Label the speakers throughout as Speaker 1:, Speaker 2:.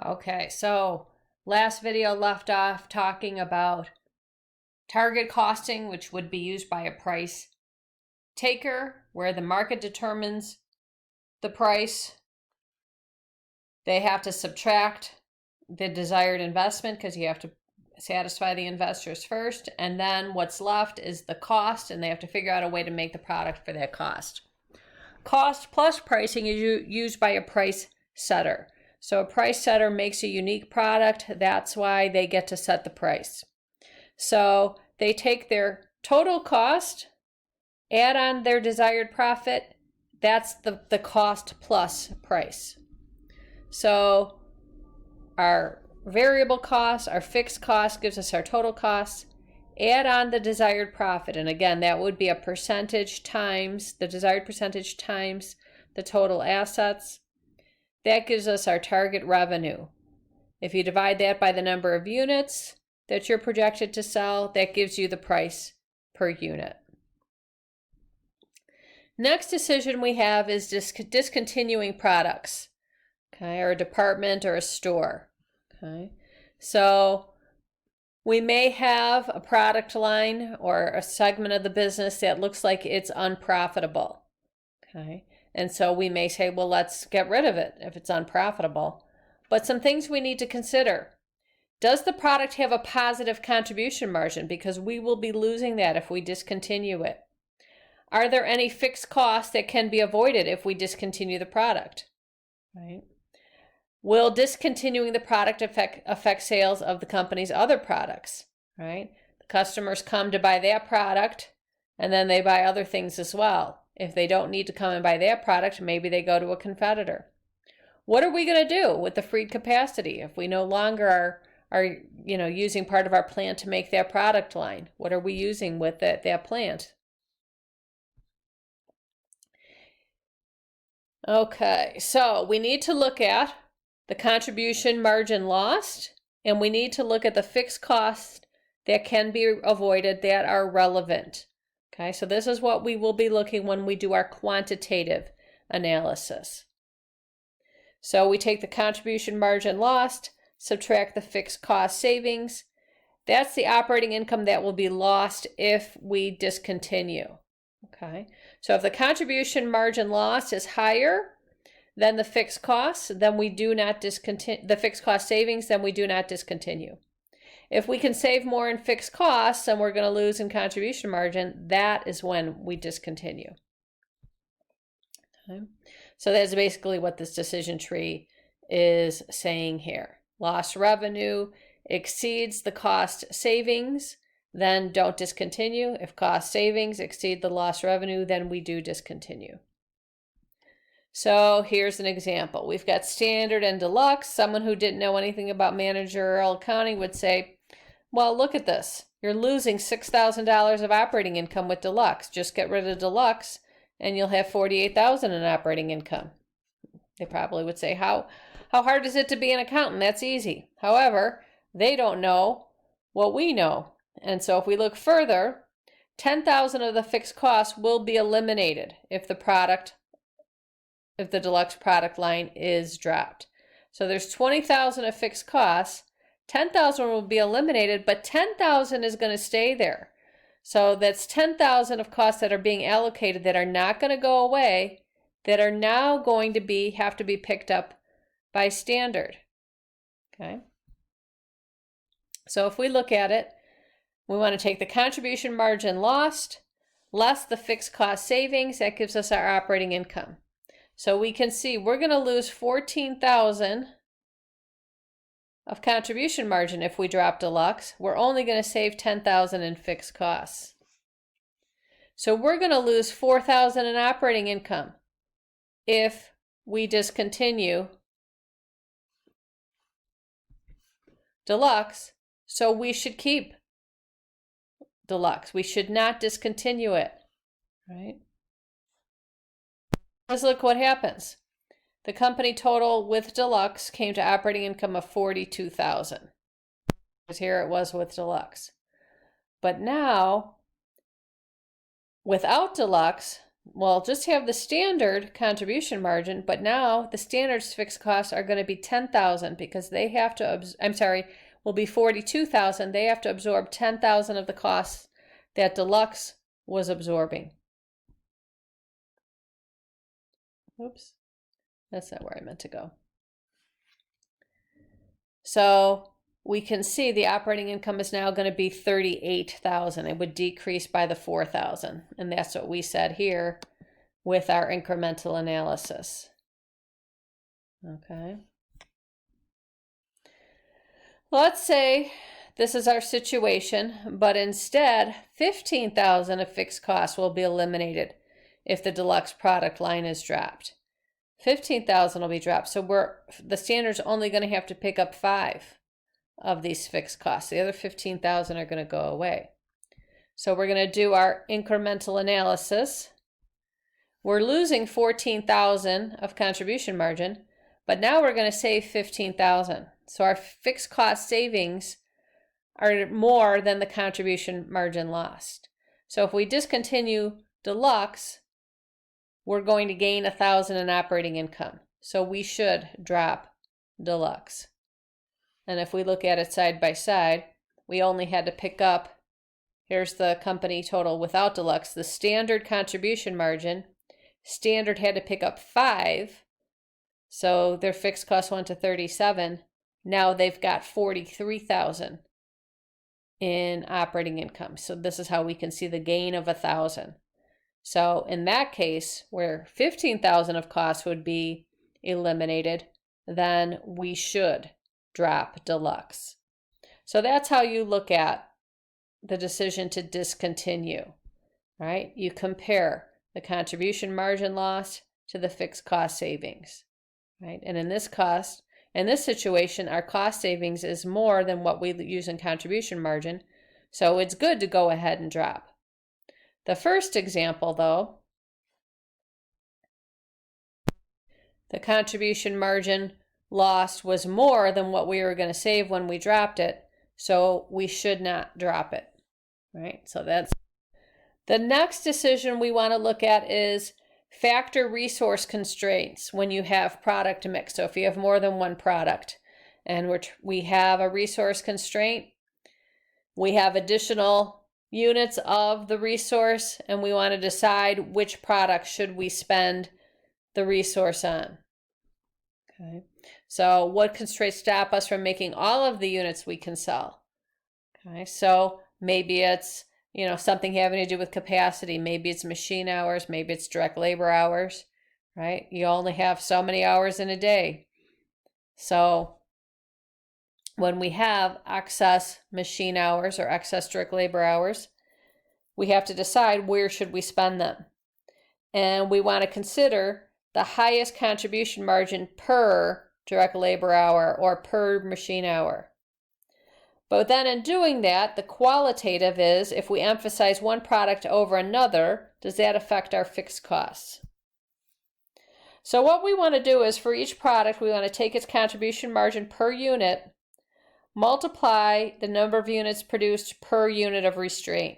Speaker 1: Okay, so last video left off talking about target costing, which would be used by a price taker, where the market determines the price. They have to subtract the desired investment because you have to satisfy the investors first, and then what's left is the cost, and they have to figure out a way to make the product for that cost. Cost plus pricing is used by a price setter. So a price setter makes a unique product. That's why they get to set the price. So they take their total cost, add on their desired profit. That's the cost plus price. So our variable cost, our fixed cost gives us our total cost. Add on the desired profit. And again, that would be a percentage times the desired percentage times the total assets. That gives us our target revenue. If you divide that by the number of units that you're projected to sell, that gives you the price per unit. Next decision we have is discontinuing products, okay, or a department or a store. Okay, so we may have a product line or a segment of the business that looks like it's unprofitable. Okay, and so we may say, well, let's get rid of it if it's unprofitable. But some things we need to consider. Does the product have a positive contribution margin? Because we will be losing that if we discontinue it. Are there any fixed costs that can be avoided if we discontinue the product? Right? Will discontinuing the product affect sales of the company's other products? Right? The customers come to buy that product, and then they buy other things as well. If they don't need to come and buy that product, maybe they go to a competitor. What are we going to do with the freed capacity if we no longer are using part of our plant to make that product line? What are we using with that plant? Okay, so we need to look at the contribution margin lost, and we need to look at the fixed costs that can be avoided that are relevant. Okay, so this is what we will be looking when we do our quantitative analysis. So we take the contribution margin lost, subtract the fixed cost savings. That's the operating income that will be lost if we discontinue. Okay, so if the contribution margin lost is higher than the fixed costs, then we do not discontinue the fixed cost savings, then we do not discontinue. If we can save more in fixed costs and we're going to lose in contribution margin, that is when we discontinue. Okay. So that's basically what this decision tree is saying here. Lost revenue exceeds the cost savings, then don't discontinue. If cost savings exceed the lost revenue, then we do discontinue. So here's an example. We've got standard and deluxe. Someone who didn't know anything about managerial accounting would say, well, look at this. You're losing $6,000 of operating income with deluxe. Just get rid of deluxe and you'll have $48,000 in operating income. They probably would say, how hard is it to be an accountant? That's easy. However, they don't know what we know. And so if we look further, $10,000 of the fixed costs will be eliminated if the deluxe product line is dropped. So there's $20,000 of fixed costs. $10,000 will be eliminated, but $10,000 is going to stay there. So that's $10,000 of costs that are being allocated that are not going to go away, that are now going to have to be picked up by standard. Okay. So if we look at it, we want to take the contribution margin lost less the fixed cost savings. That gives us our operating income. So we can see we're going to lose $14,000 of contribution margin if we drop deluxe. We're only going to save $10,000 in fixed costs. So we're going to lose $4,000 in operating income if we discontinue deluxe. So we should keep deluxe. We should not discontinue it, right? Let's look what happens. The company total with deluxe came to operating income of $42,000. Because here it was with deluxe. But now, without deluxe, Well, just have the standard contribution margin, but now the standard's fixed costs are going to be 10,000 because they have to, will be 42,000. They have to absorb 10,000 of the costs that Deluxe was absorbing. Oops, that's not where I meant to go. So we can see the operating income is now going to be 38,000. It would decrease by the 4,000. And that's what we said here with our incremental analysis. Okay. Let's say this is our situation, but instead 15,000 of fixed costs will be eliminated if the Deluxe product line is dropped. 15,000 will be dropped. So the standard's only going to have to pick up 5 of these fixed costs. The other 15,000 are going to go away. So we're going to do our incremental analysis. We're losing 14,000 of contribution margin, but now we're going to save 15,000. So our fixed cost savings are more than the contribution margin lost. So if we discontinue Deluxe, we're going to gain 1,000 in operating income. So we should drop Deluxe. And if we look at it side by side, we only had to pick up, here's the company total without Deluxe, the standard contribution margin. Standard had to pick up 5, so their fixed cost went to 37. Now they've got 43,000 in operating income. So this is how we can see the gain of 1,000. So in that case, where 15,000 of costs would be eliminated, then we should drop Deluxe. So that's how you look at the decision to discontinue, right? You compare the contribution margin loss to the fixed cost savings, right? And in this situation, our cost savings is more than what we use in contribution margin, so it's good to go ahead and drop. The first example, though, the contribution margin lost was more than what we were going to save when we dropped it, so we should not drop it, right? So that's the next decision we want to look at is factor resource constraints when you have product mix. So if you have more than one product and we have a resource constraint, we have additional units of the resource, and we want to decide which product should we spend the resource on. Okay. So what constraints stop us from making all of the units we can sell? Okay. So maybe it's something having to do with capacity. Maybe it's machine hours. Maybe it's direct labor hours, right? You only have so many hours in a day. So when we have excess machine hours or excess direct labor hours, we have to decide where should we spend them. And we want to consider the highest contribution margin per direct labor hour or per machine hour. But then in doing that, the qualitative is if we emphasize one product over another, does that affect our fixed costs? So what we want to do is for each product, we want to take its contribution margin per unit, multiply the number of units produced per unit of restraint.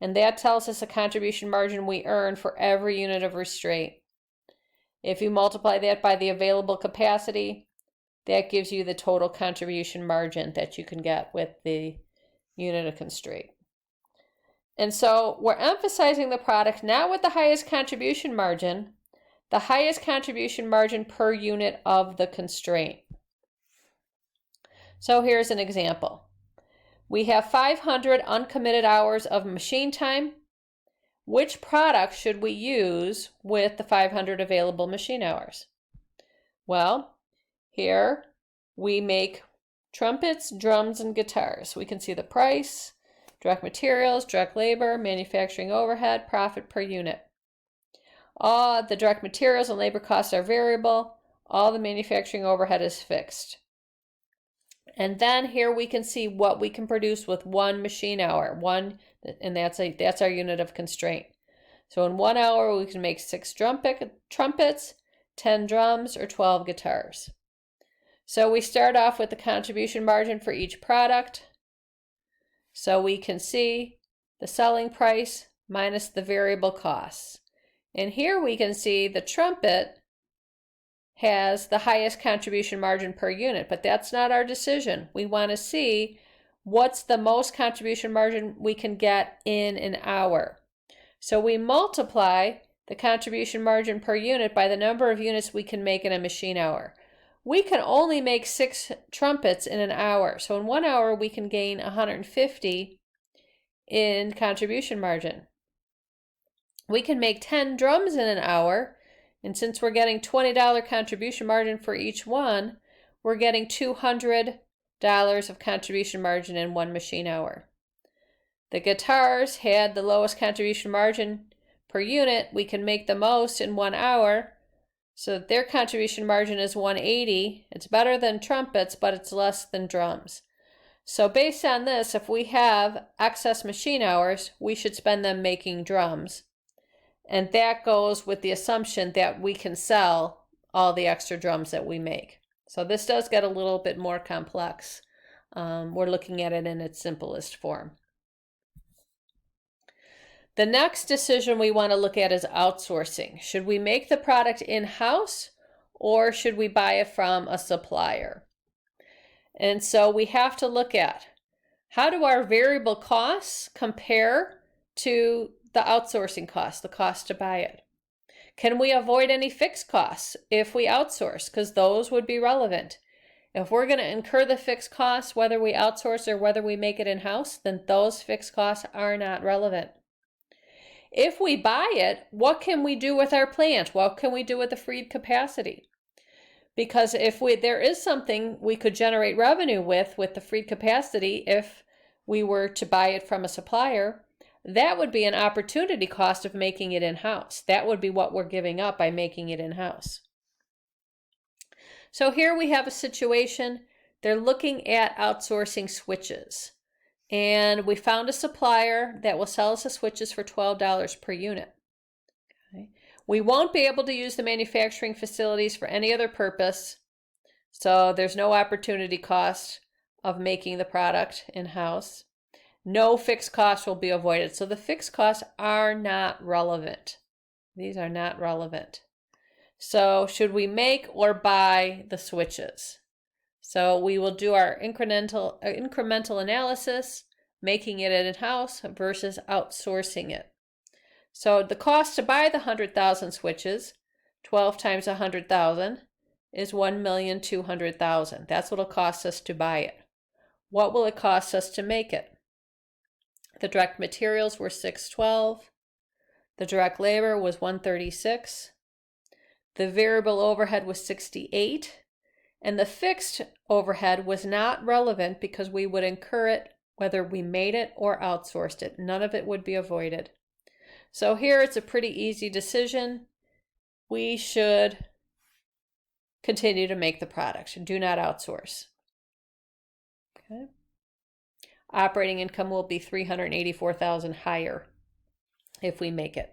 Speaker 1: And that tells us the contribution margin we earn for every unit of restraint. If you multiply that by the available capacity, that gives you the total contribution margin that you can get with the unit of constraint. And so we're emphasizing the product not with the highest contribution margin, the highest contribution margin per unit of the constraint. So here's an example. We have 500 uncommitted hours of machine time. Which product should we use with the 500 available machine hours? Well, here we make trumpets, drums, and guitars. We can see the price, direct materials, direct labor, manufacturing overhead, profit per unit. All the direct materials and labor costs are variable. All the manufacturing overhead is fixed. And then here we can see what we can produce with one machine hour, and that's our unit of constraint. So in 1 hour, we can make 6 trumpets, 10 drums, or 12 guitars. So we start off with the contribution margin for each product. So we can see the selling price minus the variable costs. And here we can see the trumpet has the highest contribution margin per unit, but that's not our decision. We want to see what's the most contribution margin we can get in an hour. So we multiply the contribution margin per unit by the number of units we can make in a machine hour. We can only make 6 trumpets in an hour. So in 1 hour, we can gain 150 in contribution margin. We can make 10 drums in an hour, and since we're getting $20 contribution margin for each one, we're getting $200 of contribution margin in 1 machine hour. The guitars had the lowest contribution margin per unit. We can make the most in 1 hour, so their contribution margin is 180. It's better than trumpets, but it's less than drums. So based on this, if we have excess machine hours, we should spend them making drums. And that goes with the assumption that we can sell all the extra drums that we make. So this does get a little bit more complex. We're looking at it in its simplest form. The next decision we want to look at is outsourcing. Should we make the product in-house or should we buy it from a supplier? And so we have to look at, how do our variable costs compare to the outsourcing cost, the cost to buy it? Can we avoid any fixed costs if we outsource? Because those would be relevant. If we're going to incur the fixed costs, whether we outsource or whether we make it in-house, then those fixed costs are not relevant. If we buy it, what can we do with our plant? What can we do with the freed capacity? Because if there is something we could generate revenue with the freed capacity, if we were to buy it from a supplier, that would be an opportunity cost of making it in-house. That would be what we're giving up by making it in-house. So here we have a situation. They're looking at outsourcing switches. And we found a supplier that will sell us the switches for $12 per unit. Okay. We won't be able to use the manufacturing facilities for any other purpose. So there's no opportunity cost of making the product in-house. No fixed costs will be avoided. So the fixed costs are not relevant. These are not relevant. So should we make or buy the switches? So we will do our incremental analysis, making it in-house versus outsourcing it. So the cost to buy the 100,000 switches, 12 times 100,000, is $1,200,000. That's what it'll cost us to buy it. What will it cost us to make it? The direct materials were $612. The direct labor was $136. The variable overhead was $68. And the fixed overhead was not relevant because we would incur it whether we made it or outsourced it. None of it would be avoided. So here it's a pretty easy decision. We should continue to make the product and do not outsource. Okay. Operating income will be $384,000 higher if we make it.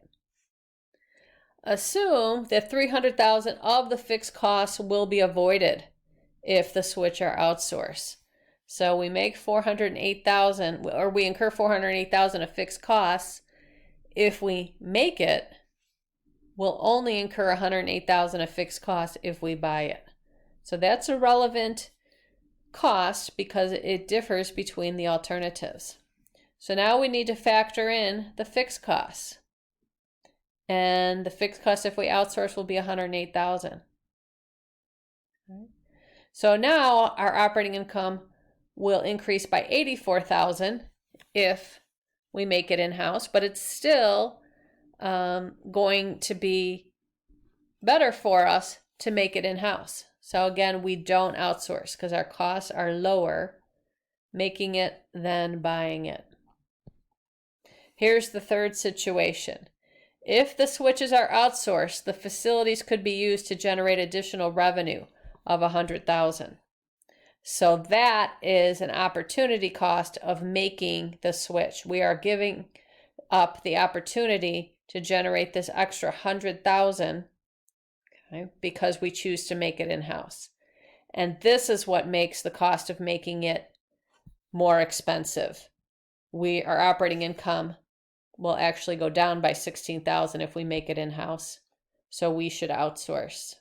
Speaker 1: Assume that $300,000 of the fixed costs will be avoided if the switch are outsourced. So we make $408,000, or we incur $408,000 of fixed costs. If we make it, we'll only incur $108,000 of fixed costs if we buy it. So that's a relevant cost because it differs between the alternatives. So now we need to factor in the fixed costs. And the fixed cost if we outsource will be $108,000. Okay. So now our operating income will increase by $84,000 if we make it in-house, but it's still going to be better for us to make it in-house. So again, we don't outsource because our costs are lower making it than buying it. Here's the third situation. If the switches are outsourced, the facilities could be used to generate additional revenue of $100,000. So that is an opportunity cost of making the switch. We are giving up the opportunity to generate this extra $100,000, okay, because we choose to make it in-house. And this is what makes the cost of making it more expensive. Our operating income will actually go down by 16,000 if we make it in-house. So we should outsource.